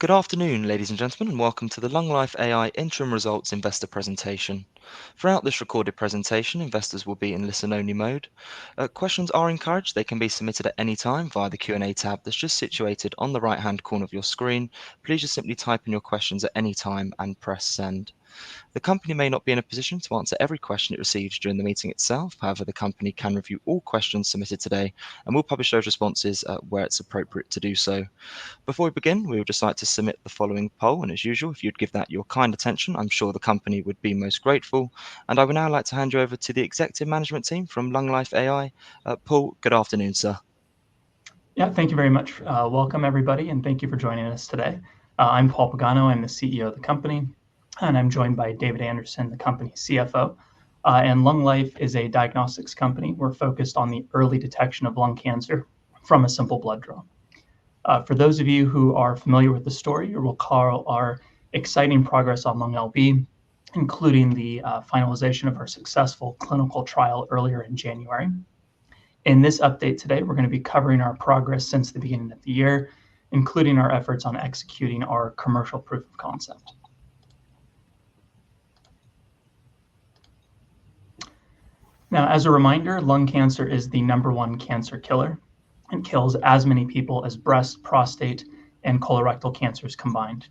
Good afternoon, ladies and gentlemen, and welcome to the LungLife AI Interim Results Investor Presentation. Throughout this recorded presentation, investors will be in listen-only mode. Questions are encouraged. They can be submitted at any time via the Q&A tab that's just situated on the right-hand corner of your screen. Please just simply type in your questions at any time and press send. The company may not be in a position to answer every question it receives during the meeting itself. However, the company can review all questions submitted today and will publish those responses where it's appropriate to do so. Before we begin, we would just like to submit the following poll, and as usual, if you'd give that your kind attention, I'm sure the company would be most grateful. And I would now like to hand you over to the executive management team from LungLife AI. Paul, good afternoon, sir. Yeah, thank you very much. Welcome, everybody, and thank you for joining us today. I'm Paul Pagano. I'm the CEO of the company, and I'm joined by David Anderson, the company's CFO. And LungLife is a diagnostics company. We're focused on the early detection of lung cancer from a simple blood draw. For those of you who are familiar with the story, you will recall our exciting progress on LungLB, including the finalization of our successful clinical trial earlier in January. In this update today, we're going to be covering our progress since the beginning of the year, including our efforts on executing our commercial proof of concept. Now, as a reminder, lung cancer is the #1 cancer killer and kills as many people as breast, prostate, and colorectal cancers combined.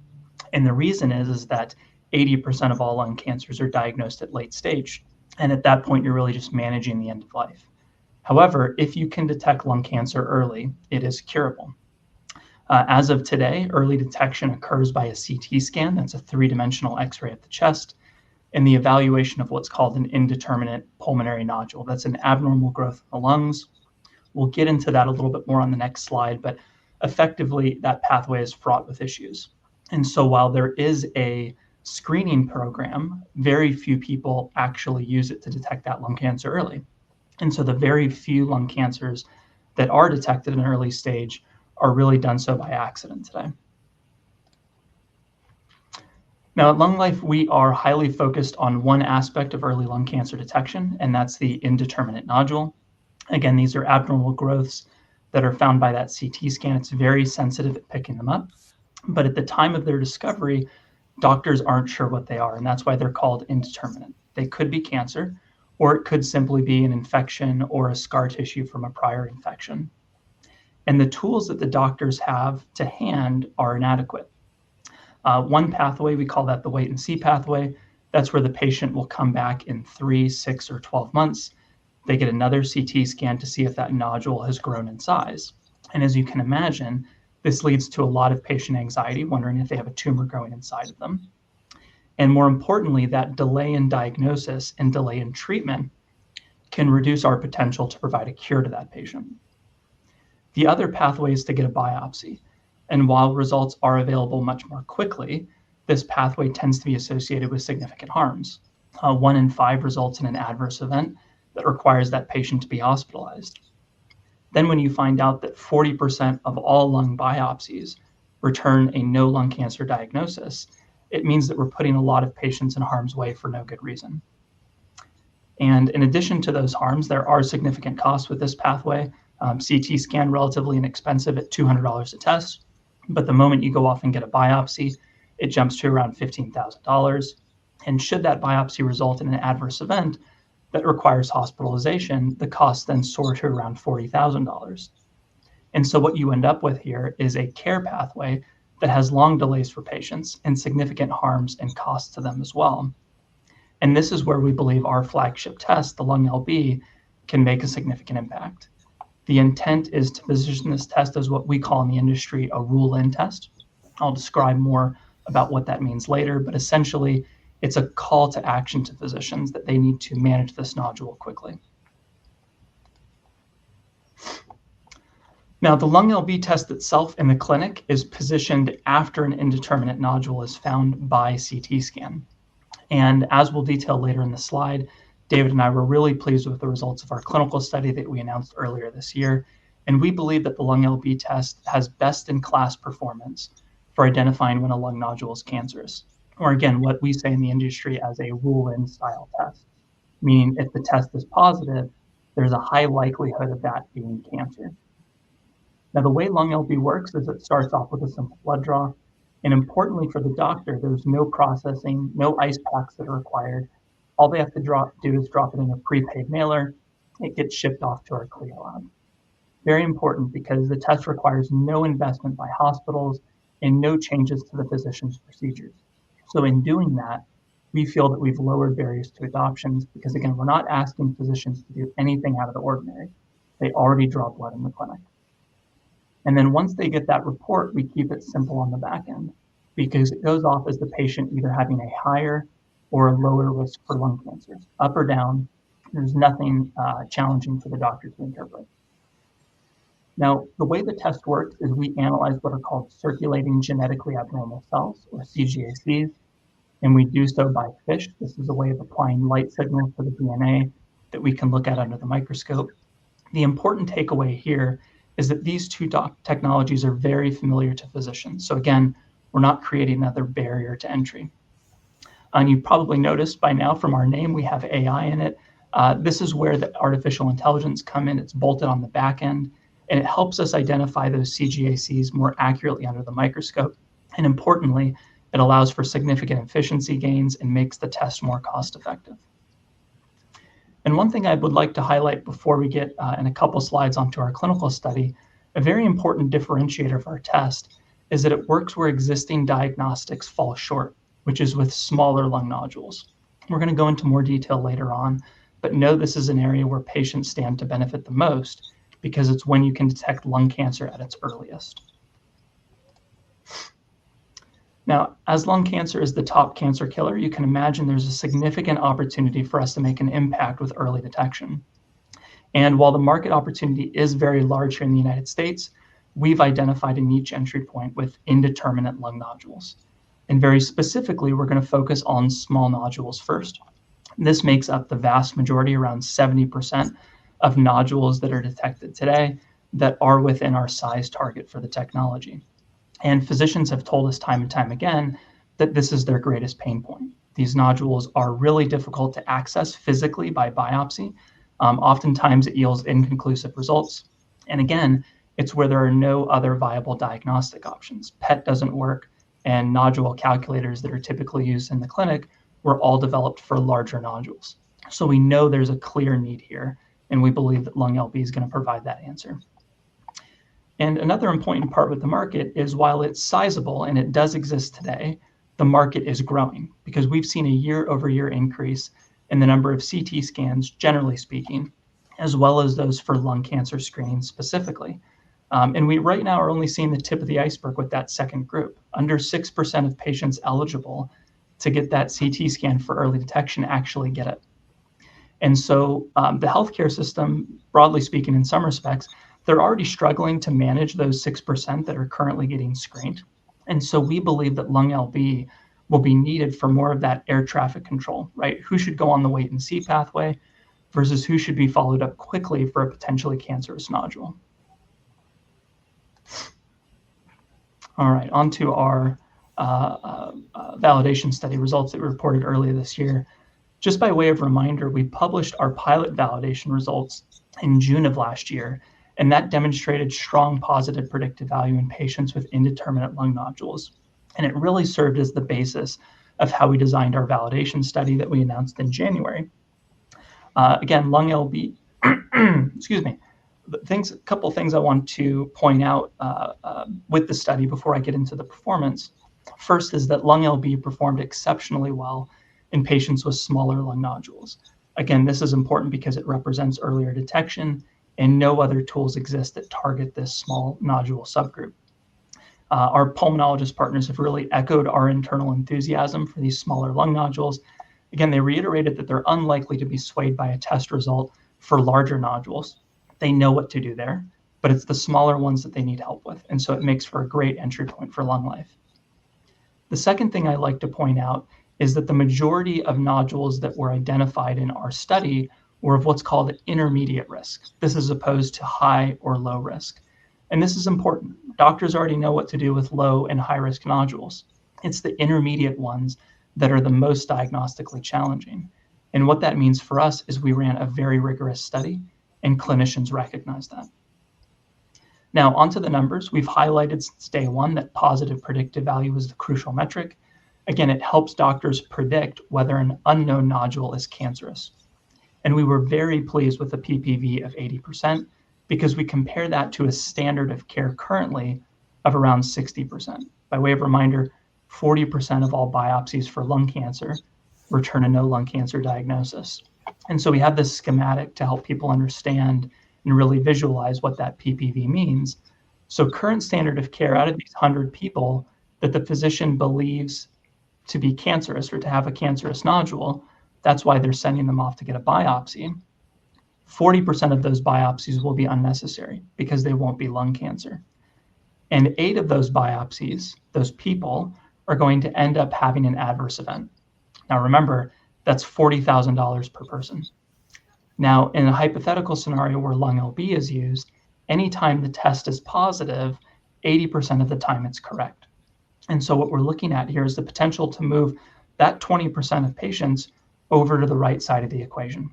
And the reason is that 80% of all lung cancers are diagnosed at late stage. And at that point, you're really just managing the end of life. However, if you can detect lung cancer early, it is curable. As of today, early detection occurs by a CT scan. That's a three-dimensional X-ray of the chest, and the evaluation of what's called an indeterminate pulmonary nodule. That's an abnormal growth in the lungs. We'll get into that a little bit more on the next slide, but effectively, that pathway is fraught with issues. And so while there is a screening program, very few people actually use it to detect that lung cancer early. And so the very few lung cancers that are detected in an early stage are really done so by accident today. Now at LungLife, we are highly focused on one aspect of early lung cancer detection, and that's the indeterminate nodule. Again, these are abnormal growths that are found by that CT scan. It's very sensitive at picking them up. But at the time of their discovery, doctors aren't sure what they are, and that's why they're called indeterminate. They could be cancer, or it could simply be an infection or a scar tissue from a prior infection. And the tools that the doctors have to hand are inadequate. One pathway, we call that the wait and see pathway. That's where the patient will come back in 3, 6, or 12 months. They get another CT scan to see if that nodule has grown in size. And as you can imagine, this leads to a lot of patient anxiety, wondering if they have a tumor growing inside of them. And more importantly, that delay in diagnosis and delay in treatment can reduce our potential to provide a cure to that patient. The other pathway is to get a biopsy. And while results are available much more quickly, this pathway tends to be associated with significant harms. 1 in 5 results in an adverse event that requires that patient to be hospitalized. Then when you find out that 40% of all lung biopsies return a no lung cancer diagnosis, it means that we're putting a lot of patients in harm's way for no good reason. And in addition to those harms, there are significant costs with this pathway. CT scan, relatively inexpensive at $200 a test. But the moment you go off and get a biopsy, it jumps to around $15,000. And should that biopsy result in an adverse event that requires hospitalization, the costs then soar to around $40,000. And so what you end up with here is a care pathway that has long delays for patients and significant harms and costs to them as well. And this is where we believe our flagship test, the LungLB, can make a significant impact. The intent is to position this test as what we call in the industry a rule-in test. I'll describe more about what that means later, but essentially it's a call to action to physicians that they need to manage this nodule quickly. Now, the LungLB test itself in the clinic is positioned after an indeterminate nodule is found by CT scan. And as we'll detail later in the slide, David and I were really pleased with the results of our clinical study that we announced earlier this year. And we believe that the LungLB test has best-in-class performance for identifying when a lung nodule is cancerous, or again, what we say in the industry as a rule-in style test, meaning if the test is positive, there's a high likelihood of that being cancer. Now, the way LungLB works is it starts off with a simple blood draw. And importantly for the doctor, there's no processing, no ice packs that are required. All they have to do is drop it in a prepaid mailer. It gets shipped off to our CLIA lab. Very important because the test requires no investment by hospitals and no changes to the physician's procedures. So in doing that, we feel that we've lowered barriers to adoptions because, again, we're not asking physicians to do anything out of the ordinary. They already draw blood in the clinic. And then once they get that report, we keep it simple on the back end because it goes off as the patient either having a higher or a lower risk for lung cancers, up or down. There's nothing challenging for the doctor to interpret. Now, the way the test works is we analyze what are called circulating genetically abnormal cells, or CGACs, and we do so by FISH. This is a way of applying light signals to the DNA that we can look at under the microscope. The important takeaway here is that these two technologies are very familiar to physicians. So again, we're not creating another barrier to entry. And you probably noticed by now from our name, we have AI in it. This is where the artificial intelligence come in. It's bolted on the back end, and it helps us identify those CGACs more accurately under the microscope. And importantly, it allows for significant efficiency gains and makes the test more cost effective. And one thing I would like to highlight before we get in a couple slides onto our clinical study, a very important differentiator of our test is that it works where existing diagnostics fall short, which is with smaller lung nodules. We're going to go into more detail later on, but know this is an area where patients stand to benefit the most because it's when you can detect lung cancer at its earliest. Now, as lung cancer is the top cancer killer, you can imagine there's a significant opportunity for us to make an impact with early detection. And while the market opportunity is very large here in the United States, we've identified a niche entry point with indeterminate lung nodules. And very specifically, we're going to focus on small nodules first. This makes up the vast majority, around 70% of nodules that are detected today that are within our size target for the technology. And physicians have told us time and time again that this is their greatest pain point. These nodules are really difficult to access physically by biopsy. Oftentimes it yields inconclusive results. And again, it's where there are no other viable diagnostic options. PET doesn't work, and nodule calculators that are typically used in the clinic were all developed for larger nodules. So we know there's a clear need here, and we believe that LungLB is going to provide that answer. And another important part with the market is while it's sizable and it does exist today, the market is growing because we've seen a year-over-year increase in the number of CT scans, generally speaking, as well as those for lung cancer screening specifically. And we right now are only seeing the tip of the iceberg with that second group. Under 6% of patients eligible to get that CT scan for early detection actually get it. And so the healthcare system, broadly speaking, in some respects, they're already struggling to manage those 6% that are currently getting screened. And so we believe that LungLB will be needed for more of that air traffic control, right? Who should go on the wait and see pathway versus who should be followed up quickly for a potentially cancerous nodule. All right, on to our validation study results that we reported earlier this year. Just by way of reminder, we published our pilot validation results in June of last year, and that demonstrated strong positive predictive value in patients with indeterminate lung nodules. And it really served as the basis of how we designed our validation study that we announced in January. Again, LungLB, excuse me, a couple of things I want to point out with the study before I get into the performance. First is that LungLB performed exceptionally well in patients with smaller lung nodules. Again, this is important because it represents earlier detection, and no other tools exist that target this small nodule subgroup. Our pulmonologist partners have really echoed our internal enthusiasm for these smaller lung nodules. Again, they reiterated that they're unlikely to be swayed by a test result for larger nodules. They know what to do there, but it's the smaller ones that they need help with. And so it makes for a great entry point for LungLife. The second thing I like to point out is that the majority of nodules that were identified in our study were of what's called intermediate risk. This is opposed to high or low risk. And this is important. Doctors already know what to do with low and high risk nodules. It's the intermediate ones that are the most diagnostically challenging. And what that means for us is we ran a very rigorous study, and clinicians recognize that. Now, onto the numbers. We've highlighted since day one that positive predictive value is the crucial metric. Again, it helps doctors predict whether an unknown nodule is cancerous. And we were very pleased with the PPV of 80% because we compare that to a standard of care currently of around 60%. By way of reminder, 40% of all biopsies for lung cancer return a no lung cancer diagnosis. And so we have this schematic to help people understand and really visualize what that PPV means. So current standard of care out of these 100 people that the physician believes to be cancerous or to have a cancerous nodule, that's why they're sending them off to get a biopsy. 40% of those biopsies will be unnecessary because they won't be lung cancer. And 8 of those biopsies, those people, are going to end up having an adverse event. Now remember, that's $40,000 per person. Now, in a hypothetical scenario where LungLB is used, anytime the test is positive, 80% of the time it's correct. And so what we're looking at here is the potential to move that 20% of patients over to the right side of the equation.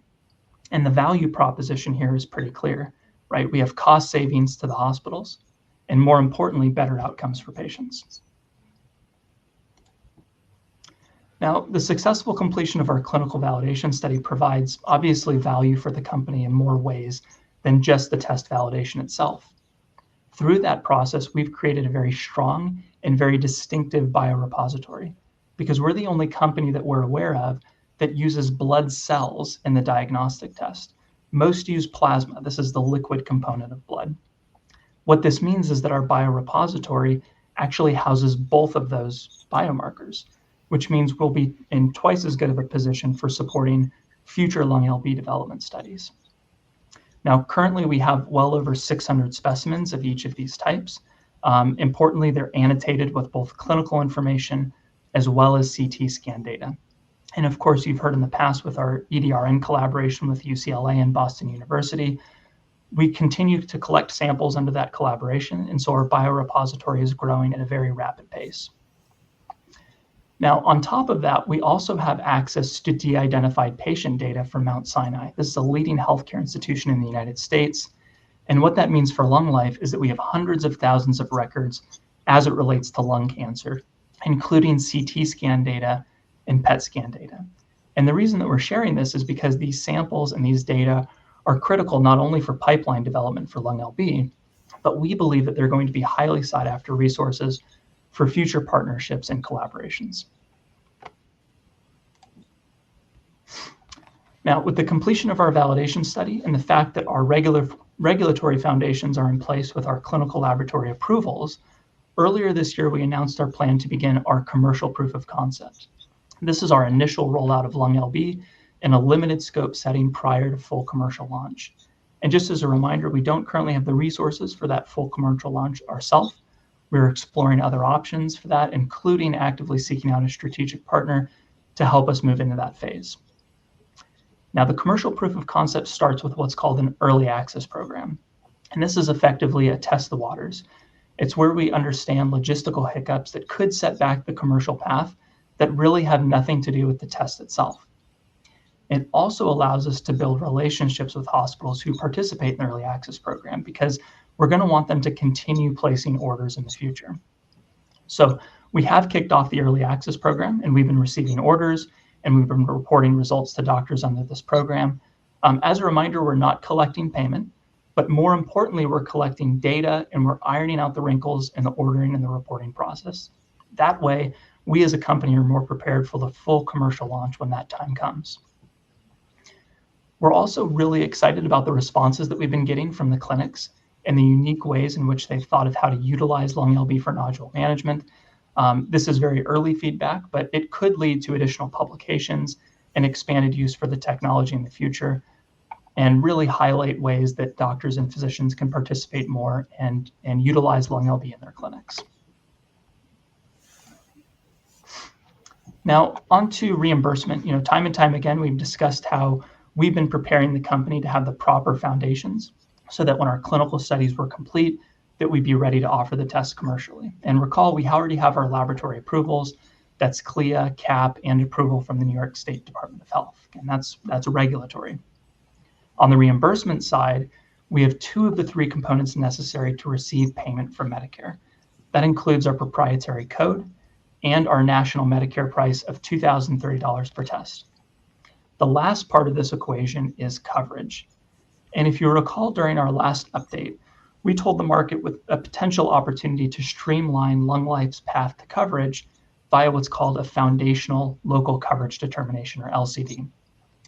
And the value proposition here is pretty clear, right? We have cost savings to the hospitals, and more importantly, better outcomes for patients. Now, the successful completion of our clinical validation study provides obviously value for the company in more ways than just the test validation itself. Through that process, we've created a very strong and very distinctive biorepository because we're the only company that we're aware of that uses blood cells in the diagnostic test. Most use plasma. This is the liquid component of blood. What this means is that our biorepository actually houses both of those biomarkers, which means we'll be in twice as good of a position for supporting future LungLB development studies. Now, currently we have well over 600 specimens of each of these types. Importantly, they're annotated with both clinical information as well as CT scan data. And of course, you've heard in the past with our EDRN collaboration with UCLA and Boston University, we continue to collect samples under that collaboration, and so our biorepository is growing at a very rapid pace. Now, on top of that, we also have access to de-identified patient data from Mount Sinai. This is a leading healthcare institution in the United States. And what that means for LungLife is that we have hundreds of thousands of records as it relates to lung cancer, including CT scan data and PET scan data. And the reason that we're sharing this is because these samples and these data are critical not only for pipeline development for LungLB, but we believe that they're going to be highly sought after resources for future partnerships and collaborations. Now, with the completion of our validation study and the fact that our regulatory foundations are in place with our clinical laboratory approvals, earlier this year we announced our plan to begin our commercial proof of concept. This is our initial rollout of LungLB in a limited scope setting prior to full commercial launch. And just as a reminder, we don't currently have the resources for that full commercial launch ourselves. We're exploring other options for that, including actively seeking out a strategic partner to help us move into that phase. Now, the commercial proof of concept starts with what's called an early access program. And this is effectively a test the waters. It's where we understand logistical hiccups that could set back the commercial path that really have nothing to do with the test itself. It also allows us to build relationships with hospitals who participate in the early access program because we're going to want them to continue placing orders in the future. So we have kicked off the early access program and we've been receiving orders and we've been reporting results to doctors under this program. As a reminder, we're not collecting payment, but more importantly, we're collecting data and we're ironing out the wrinkles in the ordering and the reporting process. That way, we as a company are more prepared for the full commercial launch when that time comes. We're also really excited about the responses that we've been getting from the clinics and the unique ways in which they've thought of how to utilize LungLB for nodule management. This is very early feedback, but it could lead to additional publications and expanded use for the technology in the future, and really highlight ways that doctors and physicians can participate more and utilize LungLB in their clinics. Now, onto reimbursement. Time and time again, we've discussed how we've been preparing the company to have the proper foundations so that when our clinical studies were complete, that we'd be ready to offer the test commercially. And recall, we already have our laboratory approvals. That's CLIA, CAP, and approval from the New York State Department of Health. And that's regulatory. On the reimbursement side, we have 2 of the 3 components necessary to receive payment from Medicare. That includes our proprietary code and our national Medicare price of $2,030 per test. The last part of this equation is coverage. And if you recall during our last update, we told the market with a potential opportunity to streamline LungLife's path to coverage via what's called a foundational local coverage determination, or LCD.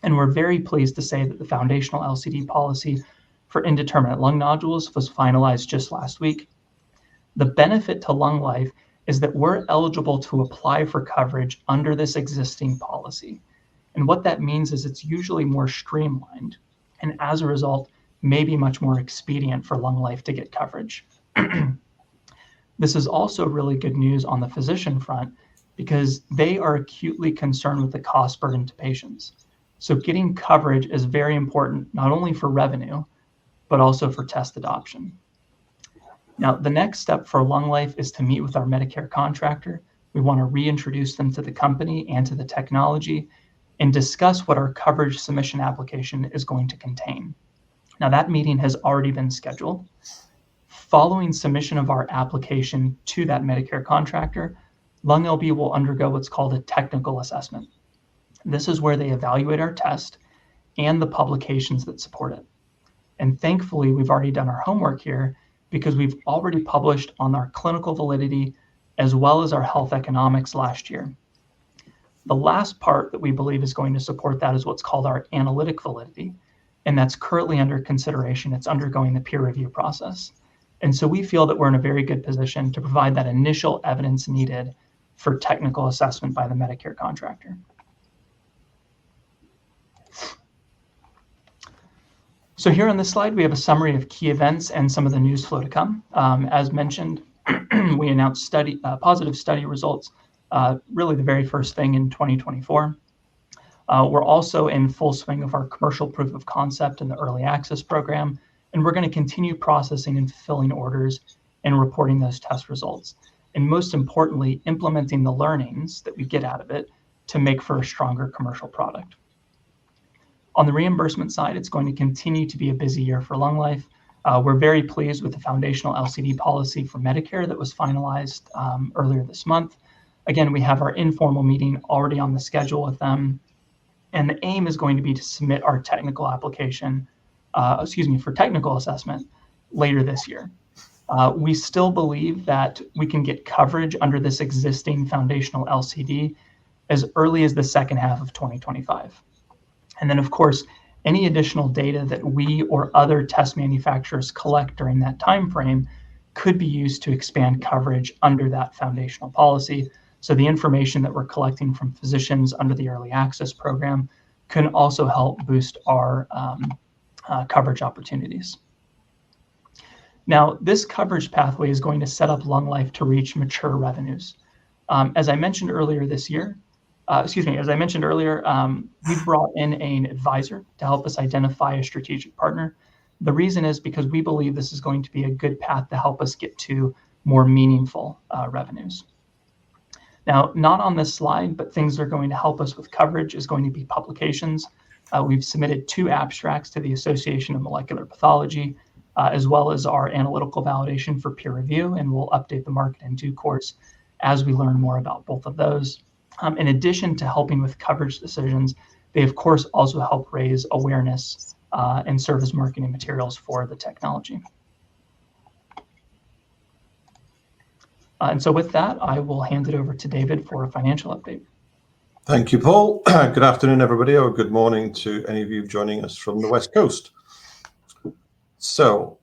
And we're very pleased to say that the foundational LCD policy for indeterminate lung nodules was finalized just last week. The benefit to LungLife is that we're eligible to apply for coverage under this existing policy. And what that means is it's usually more streamlined, and as a result, may be much more expedient for LungLife to get coverage. This is also really good news on the physician front because they are acutely concerned with the cost burden to patients. So getting coverage is very important, not only for revenue, but also for test adoption. Now, the next step for LungLife is to meet with our Medicare contractor. We want to reintroduce them to the company and to the technology and discuss what our coverage submission application is going to contain. Now, that meeting has already been scheduled. Following submission of our application to that Medicare contractor, LungLB will undergo what's called a technical assessment. This is where they evaluate our test and the publications that support it. And thankfully, we've already done our homework here because we've already published on our clinical validity as well as our health economics last year. The last part that we believe is going to support that is what's called our analytic validity, and that's currently under consideration. It's undergoing the peer review process. And so we feel that we're in a very good position to provide that initial evidence needed for technical assessment by the Medicare contractor. So here on this slide, we have a summary of key events and some of the news flow to come. As mentioned, we announced positive study results, really the very first thing in 2024. We're also in full swing of our commercial proof of concept in the early access program, and we're going to continue processing and fulfilling orders and reporting those test results. And most importantly, implementing the learnings that we get out of it to make for a stronger commercial product. On the reimbursement side, it's going to continue to be a busy year for LungLife. We're very pleased with the foundational LCD policy for Medicare that was finalized earlier this month. Again, we have our informal meeting already on the schedule with them. And the aim is going to be to submit our technical application, for technical assessment later this year. We still believe that we can get coverage under this existing foundational LCD as early as the second half of 2025. And then, of course, any additional data that we or other test manufacturers collect during that time frame could be used to expand coverage under that foundational policy. So the information that we're collecting from physicians under the early access program can also help boost our coverage opportunities. Now, this coverage pathway is going to set up LungLife to reach mature revenues. As I mentioned earlier, we brought in an advisor to help us identify a strategic partner. The reason is because we believe this is going to be a good path to help us get to more meaningful revenues. Now, not on this slide, but things that are going to help us with coverage is going to be publications. We've submitted 2 abstracts to the Association of Molecular Pathology, as well as our analytical validation for peer review, and we'll update the market in due course as we learn more about both of those. In addition to helping with coverage decisions, they of course also help raise awareness and serve as marketing materials for the technology. And so with that, I will hand it over to David for a financial update. Thank you, Paul. Good afternoon, everybody, or good morning to any of you joining us from the West Coast. So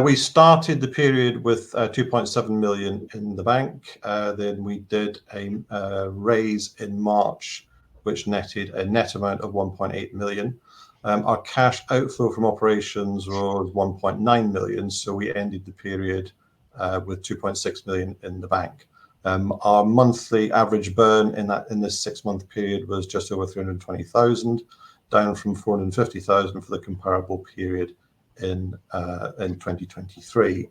we started the period with 2.7 million in the bank. Then we did a raise in March, which netted a net amount of 1.8 million. Our cash outflow from operations was 1.9 million, so we ended the period with 2.6 million in the bank. Our monthly average burn in this 6-month period was just over 320,000, down from 450,000 for the comparable period in 2023.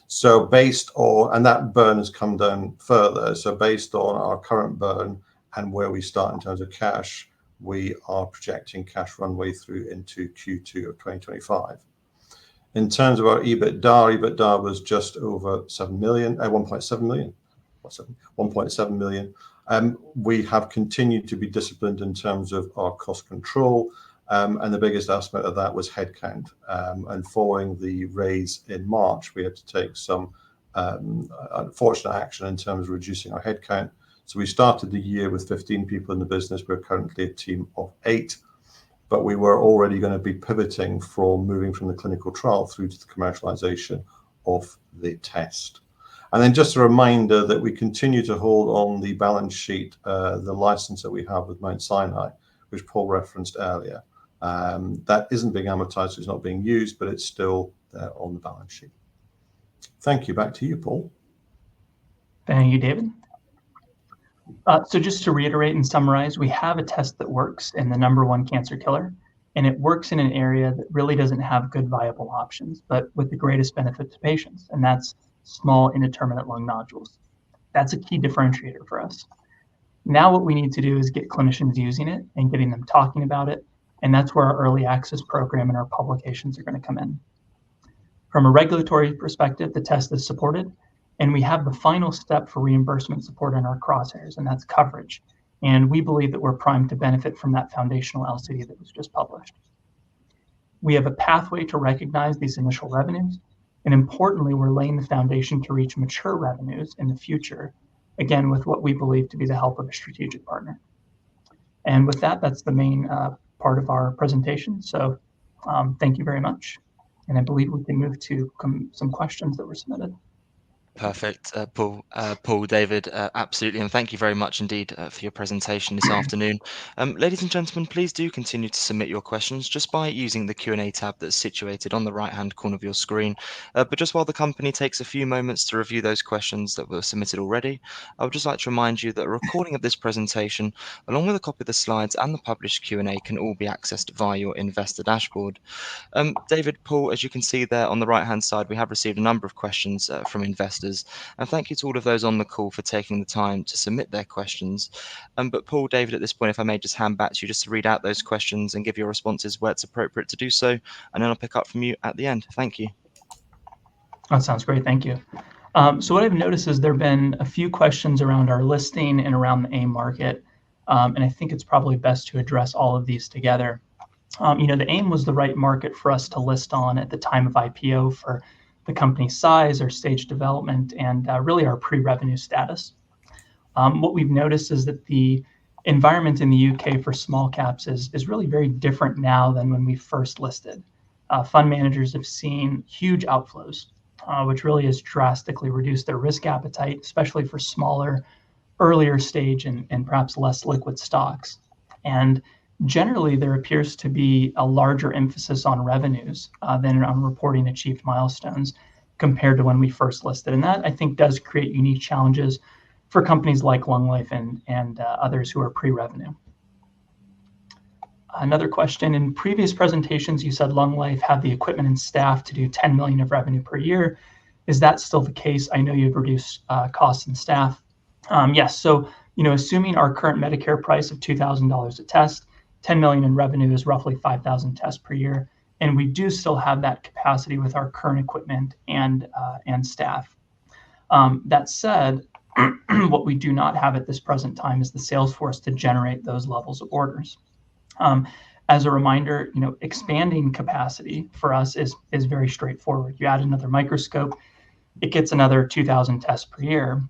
So and that burn has come down further. So based on our current burn and where we start in terms of cash, we are projecting cash runway through into Q2 of 2025. In terms of our EBITDA was just over 7 million, 1.7 million. 1.7 million. We have continued to be disciplined in terms of our cost control, and the biggest aspect of that was headcount. And following the raise in March, we had to take some unfortunate action in terms of reducing our headcount. So we started the year with 15 people in the business. We're currently a team of 8. But we were already going to be pivoting from moving from the clinical trial through to the commercialization of the test. And then just a reminder that we continue to hold on the balance sheet the license that we have with Mount Sinai, which Paul referenced earlier. That isn't being amortized, it's not being used, but it's still there on the balance sheet. Thank you. Back to you, Paul. Thank you, David. So just to reiterate and summarize, we have a test that works in the #1 cancer killer, and it works in an area that really doesn't have good viable options, but with the greatest benefit to patients, and that's small indeterminate lung nodules. That's a key differentiator for us. Now what we need to do is get clinicians using it and getting them talking about it, and that's where our early access program and our publications are going to come in. From a regulatory perspective, the test is supported, and we have the final step for reimbursement support in our crosshairs, and that's coverage. And we believe that we're primed to benefit from that foundational LCD that was just published. We have a pathway to recognize these initial revenues, and importantly, we're laying the foundation to reach mature revenues in the future, again, with what we believe to be the help of a strategic partner. And with that, that's the main part of our presentation. So thank you very much. And I believe we can move to some questions that were submitted. Perfect, Paul, David, absolutely, and thank you very much indeed for your presentation this afternoon. Ladies and gentlemen, please do continue to submit your questions just by using the Q&A tab that's situated on the right-hand corner of your screen. But just while the company takes a few moments to review those questions that were submitted already, I would just like to remind you that a recording of this presentation, along with a copy of the slides and the published Q&A, can all be accessed via your investor dashboard. David, Paul, as you can see there on the right-hand side, we have received a number of questions from investors. And thank you to all of those on the call for taking the time to submit their questions. But Paul, David, at this point, if I may just hand back to you just to read out those questions and give your responses where it's appropriate to do so, and then I'll pick up from you at the end. Thank you. That sounds great. Thank you. So what I've noticed is there have been a few questions around our listing and around the AIM market. And I think it's probably best to address all of these together. The AIM was the right market for us to list on at the time of IPO for the company's size, our stage development, and really our pre-revenue status. What we've noticed is that the environment in the UK for small caps is really very different now than when we first listed. Fund managers have seen huge outflows, which really has drastically reduced their risk appetite, especially for smaller, earlier stage and perhaps less liquid stocks. And generally, there appears to be a larger emphasis on revenues than on reporting achieved milestones compared to when we first listed. And that, I think, does create unique challenges for companies like LungLife and others who are pre-revenue. Another question, in previous presentations, you said LungLife had the equipment and staff to do 10 million of revenue per year. Is that still the case? I know you've reduced costs and staff. Yes, so assuming our current Medicare price of $2,000 a test, 10 million in revenue is roughly 5,000 tests per year. And we do still have that capacity with our current equipment and staff. That said, what we do not have at this present time is the sales force to generate those levels of orders. As a reminder, expanding capacity for us is very straightforward. You add another microscope, it gets another 2,000 tests per year.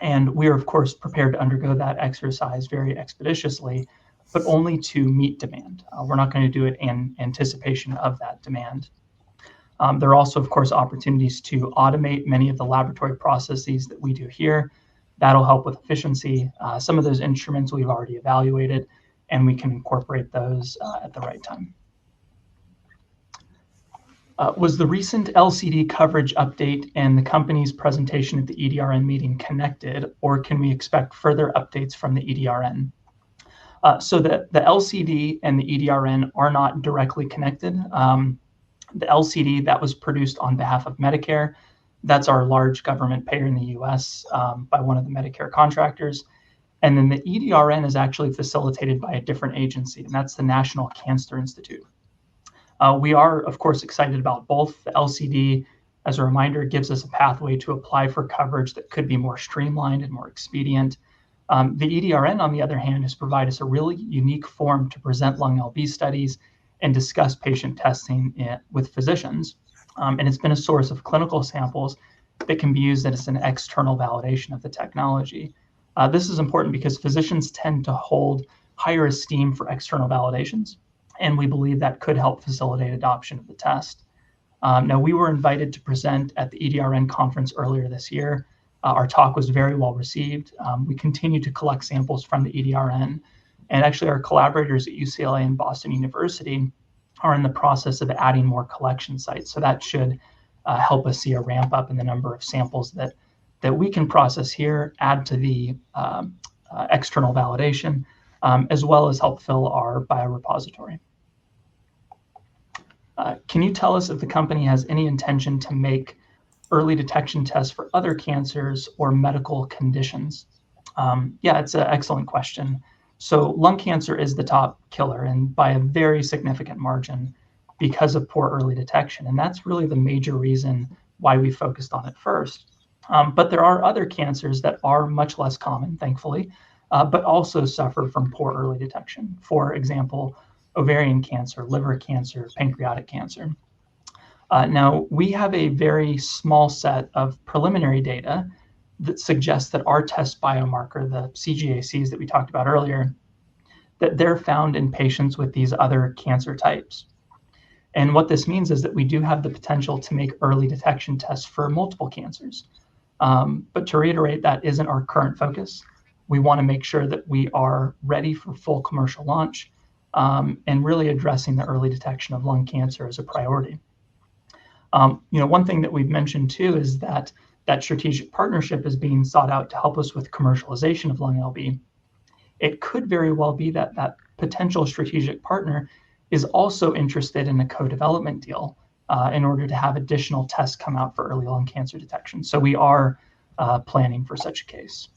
And we are, of course, prepared to undergo that exercise very expeditiously, but only to meet demand. We're not going to do it in anticipation of that demand. There are also, of course, opportunities to automate many of the laboratory processes that we do here. That'll help with efficiency. Some of those instruments we've already evaluated, and we can incorporate those at the right time. Was the recent LCD coverage update and the company's presentation at the EDRN meeting connected, or can we expect further updates from the EDRN? So the LCD and the EDRN are not directly connected. The LCD that was produced on behalf of Medicare, that's our large government payer in the US by one of the Medicare contractors. And then the EDRN is actually facilitated by a different agency, and that's the National Cancer Institute. We are, of course, excited about both. The LCD, as a reminder, gives us a pathway to apply for coverage that could be more streamlined and more expedient. The EDRN, on the other hand, has provided us a really unique forum to present LungLB studies and discuss patient testing with physicians. And it's been a source of clinical samples that can be used as an external validation of the technology. This is important because physicians tend to hold higher esteem for external validations, and we believe that could help facilitate adoption of the test. Now, we were invited to present at the EDRN conference earlier this year. Our talk was very well received. We continue to collect samples from the EDRN, and actually our collaborators at UCLA and Boston University are in the process of adding more collection sites. So that should help us see a ramp up in the number of samples that we can process here, add to the external validation, as well as help fill our biorepository. Can you tell us if the company has any intention to make early detection tests for other cancers or medical conditions? Yeah, it's an excellent question. So lung cancer is the top killer, and by a very significant margin because of poor early detection. And that's really the major reason why we focused on it first. But there are other cancers that are much less common, thankfully, but also suffer from poor early detection. For example, ovarian cancer, liver cancer, pancreatic cancer. Now, we have a very small set of preliminary data that suggests that our test biomarker, the CGACs that we talked about earlier, that they're found in patients with these other cancer types. And what this means is that we do have the potential to make early detection tests for multiple cancers. But to reiterate, that isn't our current focus. We want to make sure that we are ready for full commercial launch and really addressing the early detection of lung cancer as a priority. One thing that we've mentioned too is that strategic partnership is being sought out to help us with commercialization of LungLB. It could very well be that that potential strategic partner is also interested in a co-development deal in order to have additional tests come out for early lung cancer detection. So we are planning for such a case.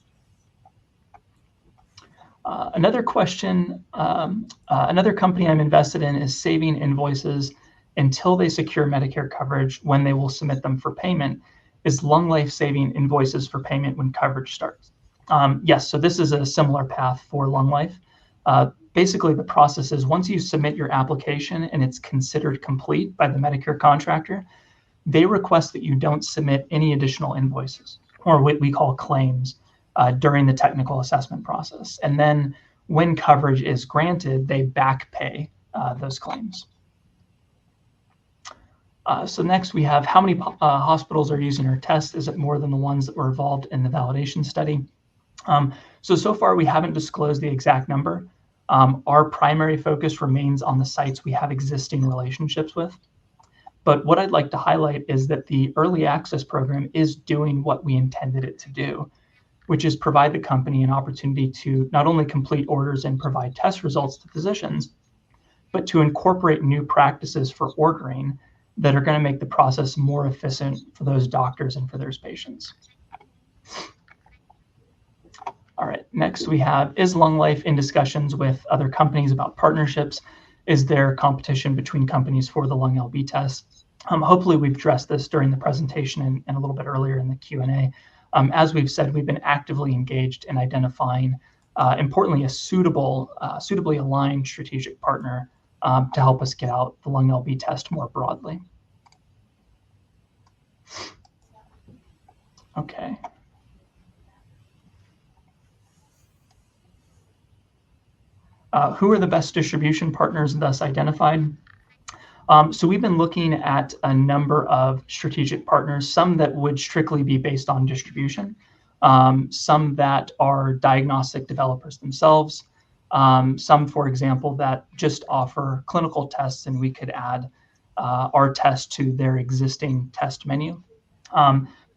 Another question, another company I'm invested in is saving invoices until they secure Medicare coverage when they will submit them for payment. Is LungLife saving invoices for payment when coverage starts? Yes, so this is a similar path for LungLife. Basically, the process is once you submit your application and it's considered complete by the Medicare contractor, they request that you don't submit any additional invoices, or what we call claims, during the technical assessment process. And then when coverage is granted, they back pay those claims. So next we have how many hospitals are using our test? Is it more than the ones that were involved in the validation study? So far we haven't disclosed the exact number. Our primary focus remains on the sites we have existing relationships with. But what I'd like to highlight is that the early access program is doing what we intended it to do, which is provide the company an opportunity to not only complete orders and provide test results to physicians, but to incorporate new practices for ordering that are going to make the process more efficient for those doctors and for those patients. All right, next we have, is LungLife in discussions with other companies about partnerships? Is there competition between companies for the LungLB test? Hopefully we've addressed this during the presentation and a little bit earlier in the Q&A. As we've said, we've been actively engaged in identifying, importantly, a suitably aligned strategic partner to help us get out the LungLB test more broadly. Okay. Who are the best distribution partners thus identified? So we've been looking at a number of strategic partners, some that would strictly be based on distribution, some that are diagnostic developers themselves, some, for example, that just offer clinical tests and we could add our test to their existing test menu.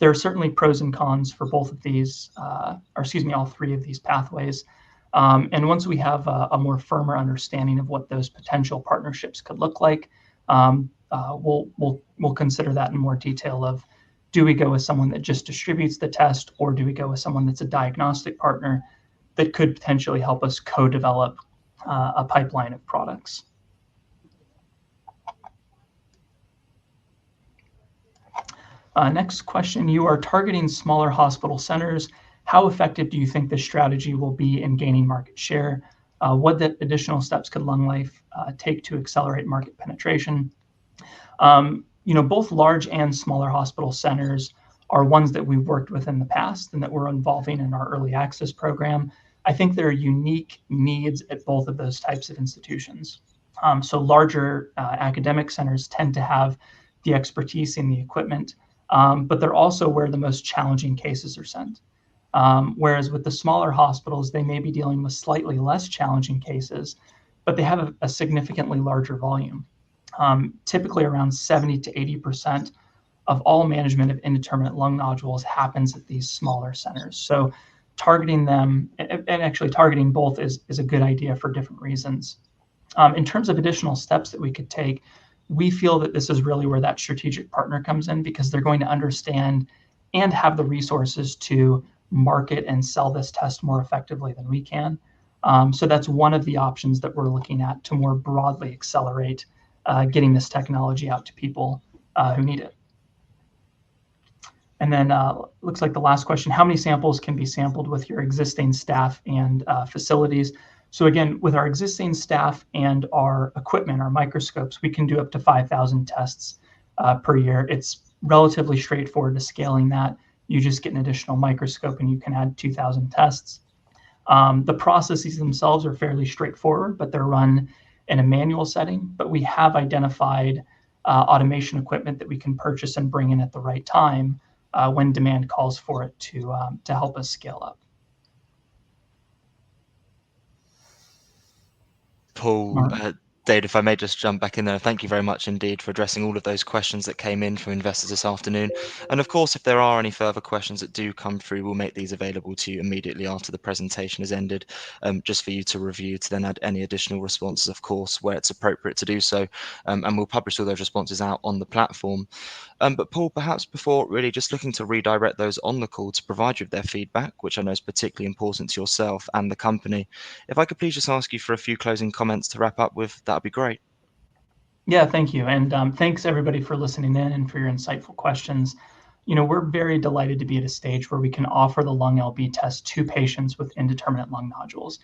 There are certainly pros and cons for both of these, all three of these pathways. And once we have a more firmer understanding of what those potential partnerships could look like, we'll consider that in more detail of, do we go with someone that just distributes the test, or do we go with someone that's a diagnostic partner that could potentially help us co-develop a pipeline of products. Next question, you are targeting smaller hospital centers. How effective do you think this strategy will be in gaining market share? What additional steps could LungLife take to accelerate market penetration? Both large and smaller hospital centers are ones that we've worked with in the past and that we're involving in our early access program. I think there are unique needs at both of those types of institutions. So larger academic centers tend to have the expertise in the equipment, but they're also where the most challenging cases are sent. Whereas with the smaller hospitals, they may be dealing with slightly less challenging cases, but they have a significantly larger volume. Typically around 70 to 80% of all management of indeterminate lung nodules happens at these smaller centers. So targeting them, and actually targeting both is a good idea for different reasons. In terms of additional steps that we could take, we feel that this is really where that strategic partner comes in, because they're going to understand and have the resources to market and sell this test more effectively than we can. So that's one of the options that we're looking at to more broadly accelerate getting this technology out to people who need it. And then looks like the last question, how many samples can be sampled with your existing staff and facilities? So again, with our existing staff and our equipment, our microscopes, we can do up to 5,000 tests per year. It's relatively straightforward to scaling that. You just get an additional microscope and you can add 2,000 tests. The processes themselves are fairly straightforward, but they're run in a manual setting. But we have identified automation equipment that we can purchase and bring in at the right time when demand calls for it to help us scale up. Paul, Dave, if I may just jump back in there, thank you very much indeed for addressing all of those questions that came in from investors this afternoon. And of course, if there are any further questions that do come through, we'll make these available to you immediately after the presentation has ended, just for you to review, to then add any additional responses, of course, where it's appropriate to do so. And we'll publish all those responses out on the platform. But Paul, perhaps before really just looking to redirect those on the call to provide you with their feedback, which I know is particularly important to yourself and the company, if I could please just ask you for a few closing comments to wrap up with, that would be great. Yeah, thank you. And thanks everybody for listening in and for your insightful questions. We're very delighted to be at a stage where we can offer the LungLB test to patients with indeterminate lung nodules,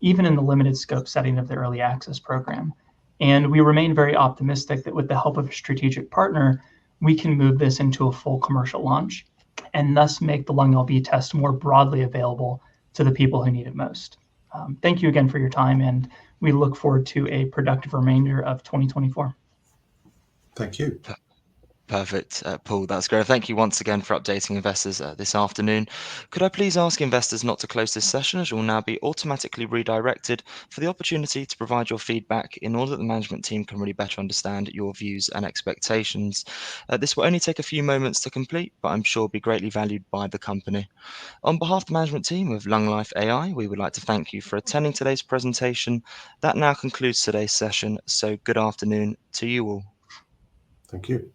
even in the limited scope setting of the early access program. And we remain very optimistic that with the help of a strategic partner, we can move this into a full commercial launch and thus make the LungLB test more broadly available to the people who need it most. Thank you again for your time, and we look forward to a productive remainder of 2024. Thank you. Perfect, Paul, that's great. Thank you once again for updating investors this afternoon. Could I please ask investors not to close this session, as you'll now be automatically redirected for the opportunity to provide your feedback in order that the management team can really better understand your views and expectations. This will only take a few moments to complete, but I'm sure will be greatly valued by the company. On behalf of the management team of LungLife AI, we would like to thank you for attending today's presentation. That now concludes today's session, so good afternoon to you all. Thank you.